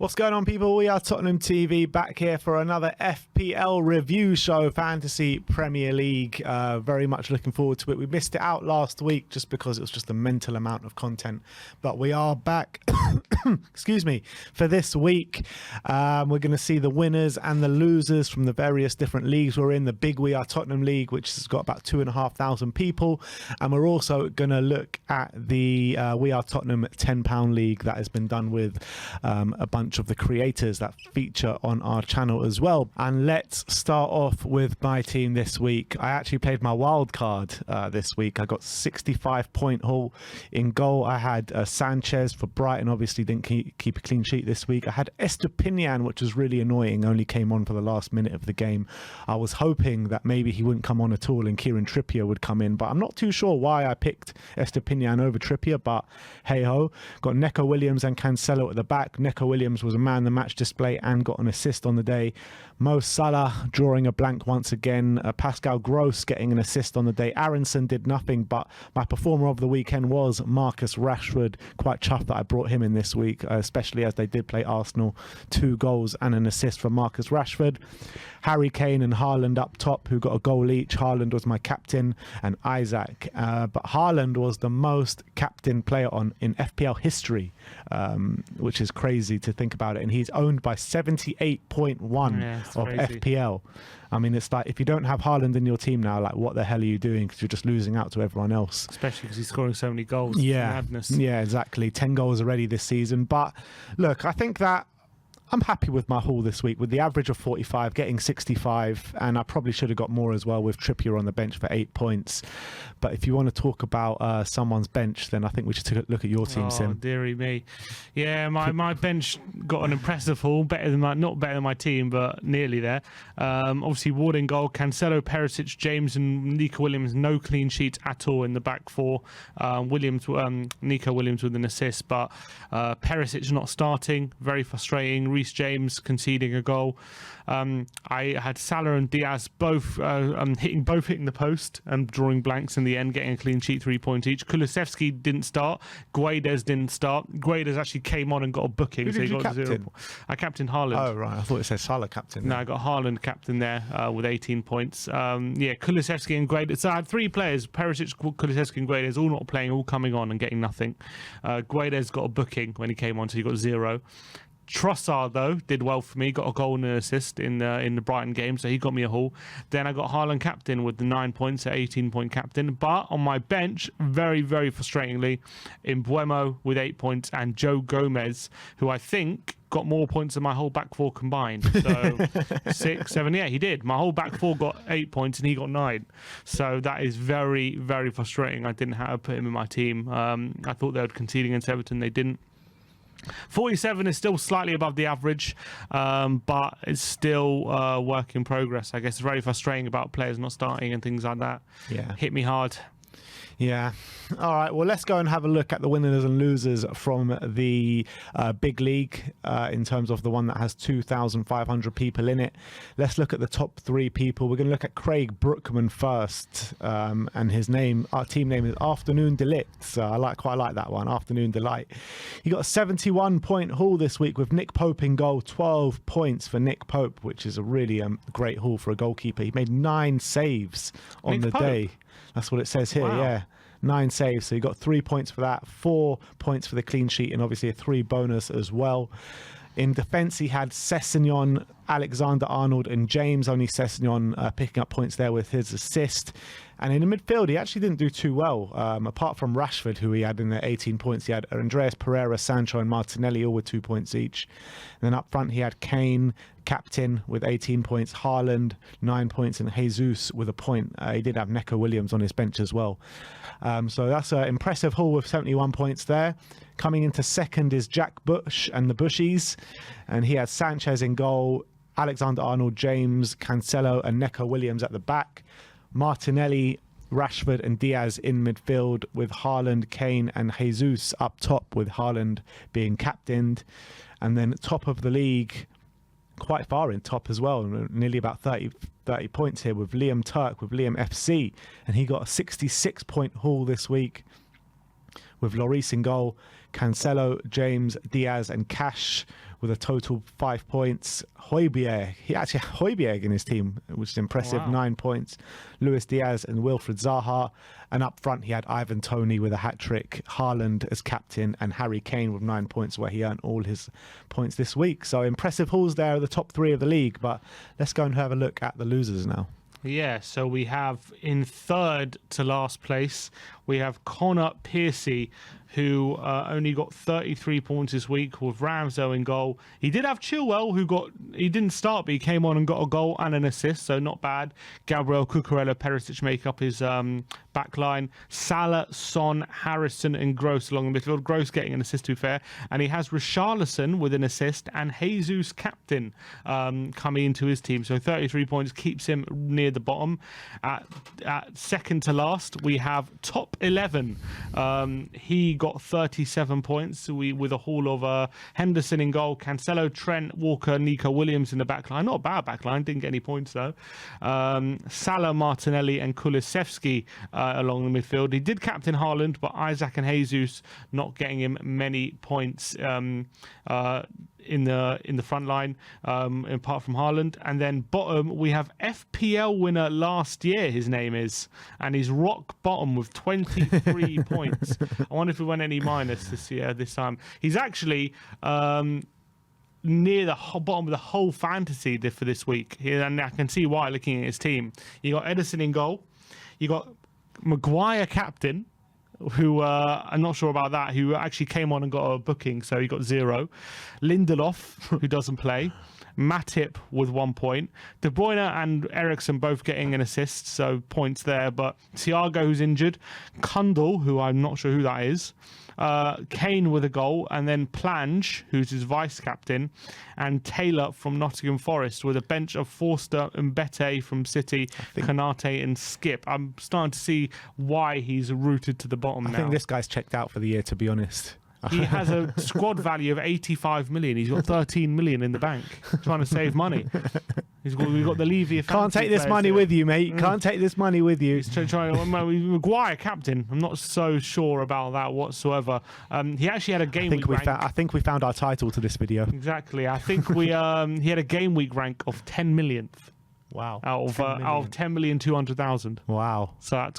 What's going on, people? We are Tottenham TV, back here for another FPL review show, Fantasy Premier League. Very much looking forward to it. We missed it out last week just because it was just a mental amount of content, but we are back excuse me, for this week. We're going to see the winners and the losers from the various different leagues we're in. The big We Are Tottenham League, which has got about 2,500 people, and we're also going to look at the We Are Tottenham £10 League that has been done with a bunch of the creators that feature on our channel as well. And let's start off with my team this week. I actually played my wild card this week. I got 65-point haul. In goal, I had Sanchez for Brighton. Obviously didn't keep a clean sheet this week. I had Estepinian, which was really annoying, only came on for the last minute of the game. I was hoping that maybe he wouldn't come on at all and Kieran Trippier would come in, but I'm not too sure why I picked Estepinian over Trippier, but hey ho. Got Neco Williams and Cancelo at the back. Neco Williams was a man the match display and got an assist on the day. Mo Salah drawing a blank once again. Pascal Gross getting an assist on the day. Aronson did nothing, but my performer of the weekend was Marcus Rashford. Quite chuffed that I brought him in this week, especially as they did play Arsenal. 2 goals and an assist from Marcus Rashford. Harry Kane and Haaland up top, who got a goal each. Haaland was my captain and Isaac. But Haaland was the most captain player in FPL history, which is crazy to think about it. And he's owned by 78.1 of crazy. FPL. I mean, it's like, if you don't have Haaland in your team now, like, what the hell are you doing? Because you're just losing out to everyone else. Especially because he's scoring so many goals. Yeah, madness. Yeah, exactly. 10 goals already this season. But look, I think that I'm happy with my haul this week with the average of 45, getting 65, and I probably should have got more as well with Trippier on the bench for 8 points. But if you want to talk about someone's bench, then I think we should take a look at your team, Sim. Oh, dearie me. Yeah, my bench got an impressive haul, not better than my team, but nearly there. Obviously, Ward in goal, Cancelo, Perisic, James and Nico Williams, no clean sheets at all in the back four. Nico Williams with an assist, but Perisic not starting, very frustrating. Reece James conceding a goal. I had Salah and Diaz both hitting the post and drawing blanks in the end, getting a clean sheet, 3 points each. Kulusevski didn't start. Guedes didn't start. Guedes actually came on and got a booking. Who did you captain? 0. I captained Haaland. Oh, right. I thought it said Salah captain. No, I got Haaland captain there with 18 points. Yeah, Kulusevski and Guedes. So I had 3 players, Perisic, Kulusevski and Guedes, all not playing, all coming on and getting nothing. Guedes got a booking when he came on, so he got 0. Trossard, though, did well for me, got a goal and an assist in the Brighton game, so he got me a haul. Then I got Haaland captain with the 9 points, at 18-point captain. But on my bench, very, very frustratingly, Mbuemo with 8 points and Joe Gomez, who I think got more points than my whole back four combined. So 6, 7, yeah, he did. My whole back four got 8 points and he got 9. So that is very, very frustrating. I didn't have to put him in my team. I thought they would concede against Everton. They didn't. 47 is still slightly above the average, but it's still work in progress. I guess it's very frustrating about players not starting and things like that. Yeah. Hit me hard. Yeah. All right. Well, let's go and have a look at the winners and losers from the big league in terms of the one that has 2,500 people in it. Let's look at the top 3 people. We're going to look at Craig Brookman first, and his name, our team name is Afternoon Delight. So I quite like that one, Afternoon Delight. He got a 71-point haul this week with Nick Pope in goal. 12 points for Nick Pope, which is a really great haul for a goalkeeper. He made 9 saves on the day. That's what it says here. Wow. Yeah. 9 saves, so he got 3 points for that, 4 points for the clean sheet, and obviously a 3 bonus as well. In defence, he had Sessegnon, Alexander-Arnold and James. Only Sessegnon picking up points there with his assist. And in the midfield, he actually didn't do too well. Apart from Rashford, who he had in the 18 points, he had Andreas Pereira, Sancho and Martinelli, all with 2 points each. And then up front, he had Kane, captain, with 18 points, Haaland, 9 points, and Jesus with a point. He did have Neco Williams on his bench as well. So that's an impressive haul with 71 points there. Coming into second is Jack Bush and the Bushies. And he had Sanchez in goal, Alexander-Arnold, James, Cancelo and Neco Williams at the back. Martinelli, Rashford and Diaz in midfield, with Haaland, Kane and Jesus up top, with Haaland being captained. And then top of the league, quite far in top as well, nearly about 30 points here, with Liam Turk, with Liam FC. And he got a 66-point haul this week with Lloris in goal, Cancelo, James, Diaz and Cash with a total 5 points. Højbjerg, he actually had Højbjerg in his team, which is impressive, Wow. 9 points. Luis Diaz and Wilfried Zaha. And up front, he had Ivan Toney with a hat-trick, Haaland as captain, and Harry Kane with 9 points, where he earned all his points this week. So impressive hauls there, the top three of the league. But let's go and have a look at the losers now. Yeah, so we have in third to last place, we have Connor Piercy, who only got 33 points this week with Ramsdale in goal. He did have Chilwell, he didn't start, but he came on and got a goal and an assist, so not bad. Gabriel, Cucurella, Perisic make up his back line. Salah, Son, Harrison and Gross along the midfield. Gross getting an assist, to be fair. And he has Richarlison with an assist and Jesus captain coming into his team. So 33 points keeps him near the bottom. At second to last, we have top 11. He got 37 points with a haul of Henderson in goal, Cancelo, Trent, Walker, Nico Williams in the back line. Not a bad back line, didn't get any points though. Salah, Martinelli and Kulusevski along the midfield. He did captain Haaland, but Isaac and Jesus not getting him many points in the front line, apart from Haaland. And then bottom, we have FPL winner last year, his name is, and he's rock bottom with 23 points. I wonder if we went any minus this time. He's actually near the bottom of the whole fantasy for this week, and I can see why looking at his team. You got Edison in goal, you got Maguire captain, who I'm not sure about that, who actually came on and got a booking, so he got 0. Lindelof, who doesn't play. Matip with 1 point. De Bruyne and Eriksen both getting an assist, so points there. But Thiago, who's injured. Kundal, who I'm not sure who that is. Kane with a goal, and then Plange, who's his vice captain, and Taylor from Nottingham Forest with a bench of Forster and Mbete from City, Konate and Skip. I'm starting to see why he's rooted to the bottom now. I think this guy's checked out for the year, to be honest. He has a squad value of 85 million. He's got 13 million in the bank, trying to save money. We've got the Levy. Can't take this money with you, mate. Can't take this money with you. He's trying. Maguire captain. I'm not so sure about that whatsoever. He actually had a game week rank. I think we found our title to this video. Exactly. I think he had a game week rank of 10 millionth. Wow. Out of 10,200,000. Wow. So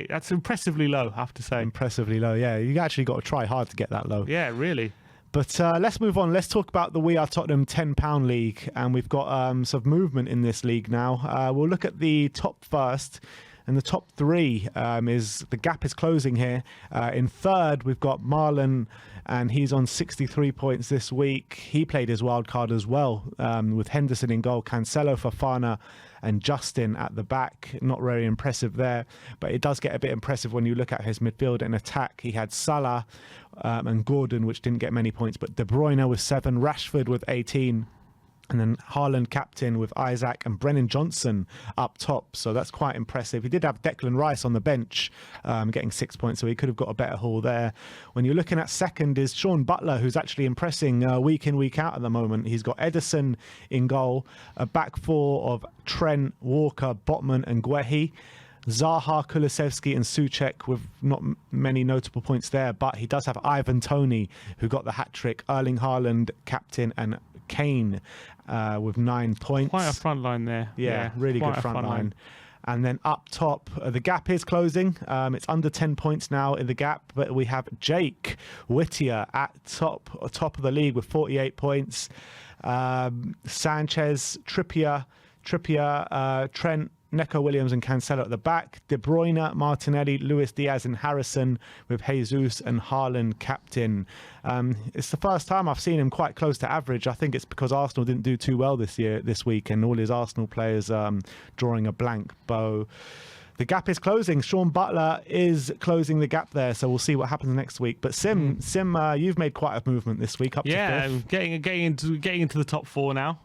that's impressively low, I have to say. Impressively low, yeah. You actually got to try hard to get that low. Yeah, really. But let's move on. Let's talk about the We Are Tottenham £10 league. And we've got some movement in this league now. We'll look at the top first. And the top three the gap is closing here. In third, we've got Marlon, and he's on 63 points this week. He played his wild card as well, with Henderson in goal, Cancelo, Fofana, and Justin at the back. Not very impressive there, but it does get a bit impressive when you look at his midfield and attack. He had Salah and Gordon, which didn't get many points, but De Bruyne with 7, Rashford with 18. And then Haaland captain with Isaac and Brennan Johnson up top. So that's quite impressive. He did have Declan Rice on the bench, getting 6 points, so he could have got a better haul there. When you're looking at second is Sean Butler, who's actually impressing week in, week out at the moment. He's got Edison in goal, a back four of Trent, Walker, Botman and Guehi. Zaha, Kulusevski and Souček with not many notable points there, but he does have Ivan Toney, who got the hat-trick, Erling Haaland, captain, and Kane with 9 points. Quite a front line there. Yeah, really good front line. And then up top, the gap is closing. It's under 10 points now in the gap, but we have Jake Whittier at top of the league with 48 points. Sanchez, Trippier, Trent, Neco Williams and Cancelo at the back. De Bruyne, Martinelli, Luis Diaz and Harrison with Jesus and Haaland captain. It's the first time I've seen him quite close to average. I think it's because Arsenal didn't do too well this week, and all his Arsenal players drawing a blank bow. The gap is closing. Sean Butler is closing the gap there, so we'll see what happens next week. But Sim, you've made quite a movement this week up to fifth. getting into the top 4 now,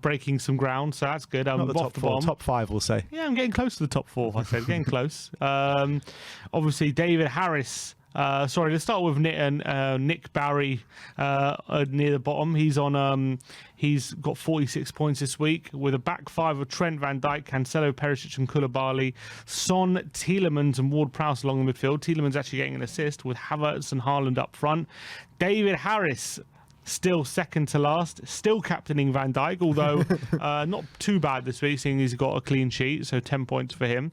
breaking some ground, so that's good. Not the top 4, top 5, we'll say. Yeah, I'm getting close to the top 4. I said getting close. Obviously, David Harris Sorry, let's start with Nick Barry near the bottom. He's got 46 points this week with a back five of Trent, Van Dijk, Cancelo, Perisic and Koulibaly, Son, Tielemans and Ward-Prowse along the midfield. Tielemans actually getting an assist with Havertz and Haaland up front. David Harris still second to last, still captaining Van Dijk, although not too bad this week, seeing he's got a clean sheet, so 10 points for him.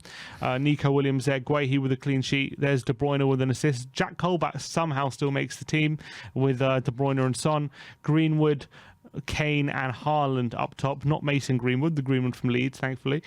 Nico Williams there, Guehi with a clean sheet. There's De Bruyne with an assist. Jack Colback somehow still makes the team with De Bruyne and Son. Greenwood, Kane and Haaland up top, not Mason Greenwood, the Greenwood from Leeds, thankfully.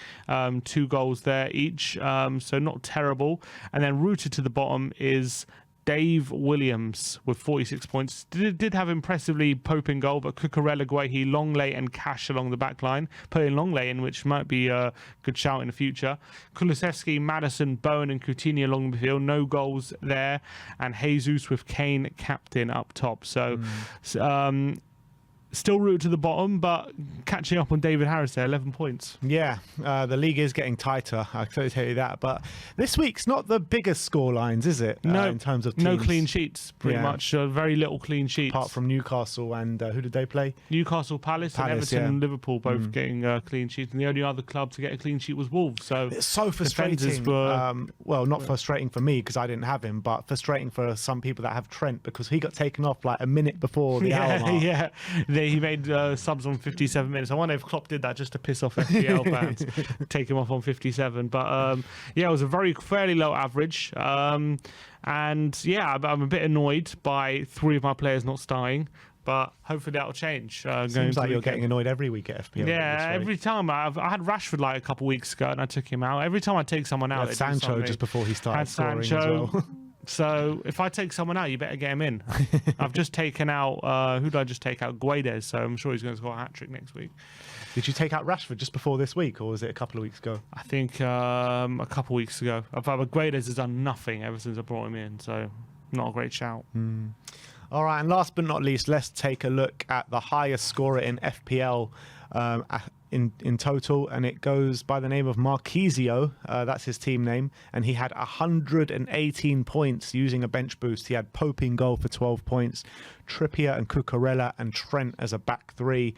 2 goals there each, so not terrible. And then rooted to the bottom is Dave Williams with 46 points. Did have impressively Pope in goal, but Cucurella, Guehi, Longley and Cash along the back line. Putting Longley in, which might be a good shout in the future. Kulusevski, Maddison, Bowen and Coutinho along the field. No goals there. And Jesus with Kane captain up top. So still rooted to the bottom, but catching up on David Harris there, 11 points. Yeah, the league is getting tighter, I can tell you that. But this week's not the biggest score lines, is it? No, in terms of teams. No clean sheets, pretty much. Very little clean sheets. Apart from Newcastle and who did they play? Newcastle, Palace and Everton and Liverpool both getting clean sheets. And the only other club to get a clean sheet was Wolves. So it's so frustrating. Well, not frustrating for me because I didn't have him, but frustrating for some people that have Trent because he got taken off like a minute before the hour mark. Yeah, he made subs on 57 minutes. I wonder if Klopp did that just to piss off FPL fans, take him off on 57. But yeah, it was a fairly low average. And yeah, I'm a bit annoyed by 3 of my players not starting. But hopefully that'll change. Seems like you're getting annoyed every week at FPL. Yeah, every time. I had Rashford like a couple weeks ago and I took him out. Every time I take someone out, Sancho just before he started scoring as well. So if I take someone out, you better get him in. I've just taken out, who did I just take out? Guedes, so I'm sure he's going to score a hat-trick next week. Did you take out Rashford just before this week, or was it a couple of weeks ago? I think a couple of weeks ago. Guedes has done nothing ever since I brought him in, so not a great shout. All right, and last but not least, let's take a look at the highest scorer in FPL in total, and it goes by the name of Marquisio. That's his team name, and he had 118 points using a bench boost. He had Pope in goal for 12 points, Trippier and Cucurella and Trent as a back 3.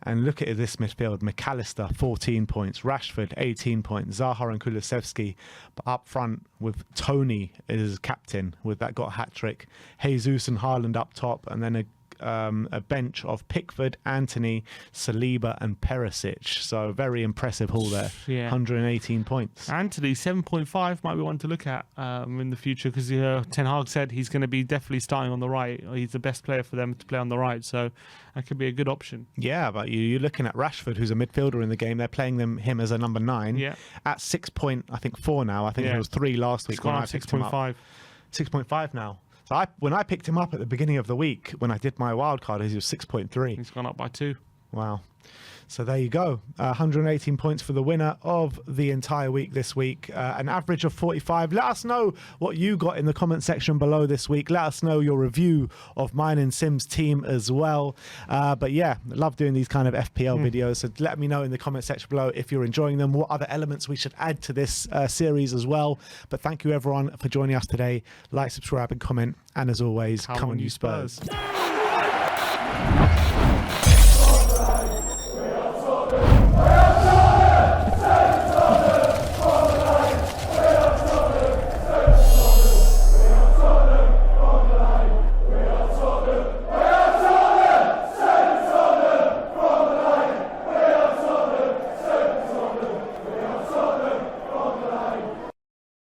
And look at this midfield: McAllister 14 points, Rashford 18 points, Zaha and Kulusevski. But up front with Tony as captain, with that got a hat trick. Jesus and Haaland up top, and then a bench of Pickford, Anthony, Saliba and Perisic. So very impressive haul there. Yeah. 118 points. Anthony 7.5 might be one to look at in the future because Ten Hag said he's going to be definitely starting on the right. He's the best player for them to play on the right, so that could be a good option. Yeah, but you're looking at Rashford, who's a midfielder in the game. They're playing him as a number 9. Yeah. At 6.4 now. I think it was 3 last week when I picked him up. 6.5. 6.5 now. So when I picked him up at the beginning of the week, when I did my wild card, he was 6.3. He's gone up by 2. Wow. So there you go. 118 points for the winner of the entire week this week. An average of 45. Let us know what you got in the comment section below this week. Let us know your review of mine and Sim's team as well. But yeah, love doing these kind of FPL videos. So let me know in the comment section below if you're enjoying them, what other elements we should add to this series as well. But thank you everyone for joining us today. Like, subscribe and comment. And as always, come on you Spurs.